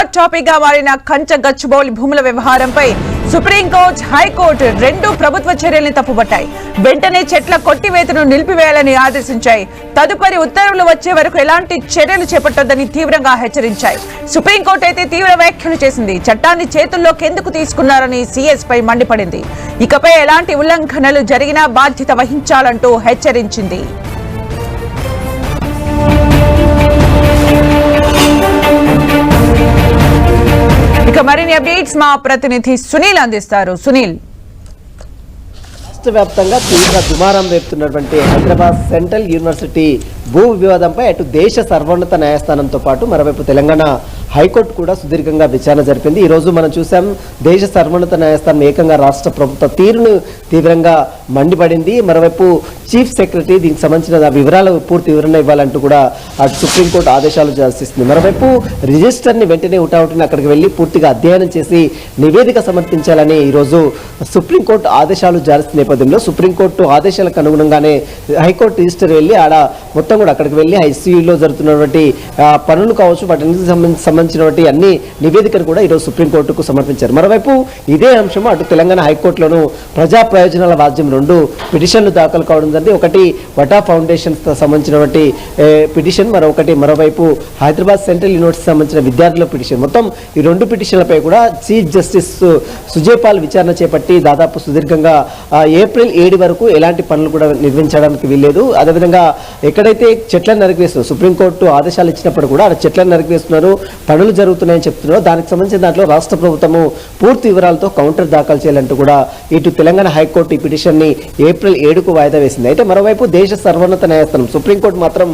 Hot topic గా మారిన కంచ గచ్చిబౌలి భూముల వ్యవహారంపై సుప్రీంకోర్టు, హైకోర్టు రెండు ప్రభుత్వ చర్యల్ని తప్పుపట్టాయి. వెంటనే చెట్ల కొట్టివేతను నిలిపివేయాలని ఆదేశించాయి. తదుపరి ఉత్తర్వులు వచ్చే వరకు ఎలాంటి చర్యలు చేపట్టొద్దని తీవ్రంగా హెచ్చరించాయి. సుప్రీంకోర్టు అయితే తీవ్ర వ్యాఖ్యలు చేసింది. చట్టాన్ని చేతుల్లోకి ఎందుకు తీసుకున్నారని సీఎస్ పై మండిపడింది. ఇకపై ఎలాంటి ఉల్లంఘనలు జరిగినా బాధ్యత వహించాలంటూ హెచ్చరించింది. ఇక మరిన్ని అప్డేట్స్ మా ప్రతినిధి సునీల్ అందిస్తారు. సునీల్, రాష్ట్ర వ్యాప్తంగా తీవ్ర దుమారం రేపుతున్నటువంటి హైదరాబాద్ సెంట్రల్ యూనివర్సిటీ భూ వివాదంపై అటు దేశ సర్వోన్నత న్యాయస్థానంతో పాటు మరోవైపు తెలంగాణ హైకోర్టు కూడా సుదీర్ఘంగా విచారణ జరిపింది. ఈరోజు మనం చూసాం, దేశ సర్వోన్నత న్యాయస్థానం ఏకంగా రాష్ట్ర ప్రభుత్వ తీరును తీవ్రంగా మండిపడింది. మరోవైపు చీఫ్ సెక్రటరీ దీనికి సంబంధించిన వివరాలు పూర్తి వివరణ ఇవ్వాలంటూ కూడా అటు సుప్రీంకోర్టు ఆదేశాలు జారిస్తుంది. మరోవైపు రిజిస్టర్ని వెంటనే ఉటావుటిని అక్కడికి వెళ్ళి పూర్తిగా అధ్యయనం చేసి నివేదిక సమర్పించాలని ఈరోజు సుప్రీంకోర్టు ఆదేశాలు జారిస్తున్న నేపథ్యంలో సుప్రీంకోర్టు ఆదేశాలకు అనుగుణంగానే హైకోర్టు రిజిస్టర్ వెళ్ళి ఆడ మొత్తం కూడా అక్కడికి వెళ్ళి ఐసీయూలో జరుగుతున్నటువంటి పనులు కావచ్చు, వాటికి సంబంధించినటువంటి అన్ని నివేదికలు కూడా ఈరోజు సుప్రీంకోర్టుకు సమర్పించారు. మరోవైపు ఇదే అంశం అటు తెలంగాణ హైకోర్టులోనూ ప్రజా ప్రయోజనాల వాద్యం రెండు పిటిషన్లు దాఖలు కావడం జరిగింది. ఒకటి వటా ఫౌండేషన్ సంబంధించినటువంటి పిటిషన్, మరోవైపు హైదరాబాద్ సెంట్రల్ యూనివర్సిటీ సంబంధించిన విద్యార్థుల పిటిషన్. మొత్తం ఈ రెండు పిటిషన్లపై కూడా చీఫ్ జస్టిస్ సుజయపాల్ విచారణ చేపట్టి దాదాపు సుదీర్ఘంగా ఏప్రిల్ 7 వరకు ఎలాంటి పనులు కూడా నిర్వహించడానికి వీల్లేదు. అదేవిధంగా ఎక్కడైతే చెట్లను నరికివేస్తున్నారు, సుప్రీంకోర్టు ఆదేశాలు ఇచ్చినప్పుడు కూడా చెట్లను నరికివేస్తున్నారు, పనులు జరుగుతున్నాయని చెప్తున్నారు. దానికి సంబంధించిన దాంట్లో రాష్ట్ర ప్రభుత్వము పూర్తి వివరాలతో కౌంటర్ దాఖలు చేయాలంటూ కూడా ఇటు తెలంగాణ హైకోర్టు ఈ పిటిషన్ని ఏప్రిల్ 7కు వాయిదా వేసింది. అయితే మరోవైపు దేశ సర్వోన్నత న్యాయస్థానం సుప్రీంకోర్టు మాత్రం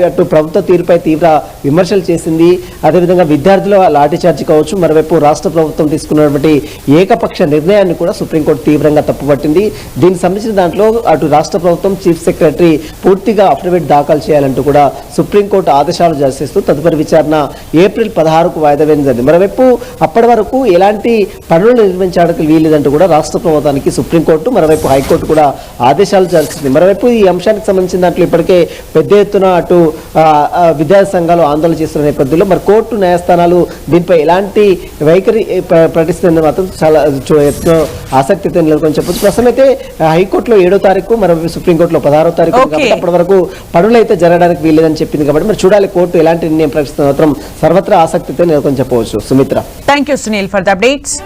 అటు ప్రభుత్వ తీరుపై తీవ్ర విమర్శలు చేసింది. అదేవిధంగా విద్యార్థుల లాఠీచార్జి కావచ్చు, మరోవైపు రాష్ట్ర ప్రభుత్వం తీసుకున్నటువంటి ఏకపక్ష నిర్ణయాన్ని కూడా సుప్రీంకోర్టు తీవ్రంగా తప్పుపట్టింది. దీనికి సంబంధించిన దాంట్లో అటు రాష్ట్ర ప్రభుత్వం చీఫ్ సెక్రటరీ పూర్తిగా అఫిడవిట్ దాఖలు చేయాలంటూ కూడా సుప్రీంకోర్టు ఆదేశాలు జారీ చేస్తూ తదుపరి విచారణ ఏప్రిల్ 16కు వాయిదా వేసింది. మరోవైపు అప్పటి వరకు ఎలాంటి పనులు నిర్వహించడానికి వీలేదంటూ కూడా రాష్ట్ర ప్రభుత్వానికి సుప్రీంకోర్టు, మరోవైపు హైకోర్టు కూడా ఆదేశాలు జారీ చేసింది. మరోవైపు ఈ అంశానికి సంబంధించిన దాంట్లో ఇప్పటికే పెద్ద ఎత్తున అటు విద్యార్థి సంఘాలు ఆందోళన చేస్తున్న నేపథ్యంలో మరి కోర్టు న్యాయస్థానాలు దీనిపై ఎలాంటి వైఖరి ప్రకటిస్తుందని మాత్రం చాలా ఆసక్తితో నెలకొని చెప్పొచ్చు. ప్రస్తుతం అయితే హైకోర్టులో 7వ తారీఖు, మరోవైపు సుప్రీంకోర్టులో 16వ తారీఖు కాబట్టి అప్పటి వరకు పనులు అయితే జరగడానికి వీల్లేదని చెప్పింది. కాబట్టి మరి చూడాలి కోర్టు ఎలాంటి నిర్ణయం ప్రకటిస్తున్న మాత్రం సర్వత్రా ఆసక్తితో నెలకొని చెప్పవచ్చు. Sumitra, thank you Sunil for the updates.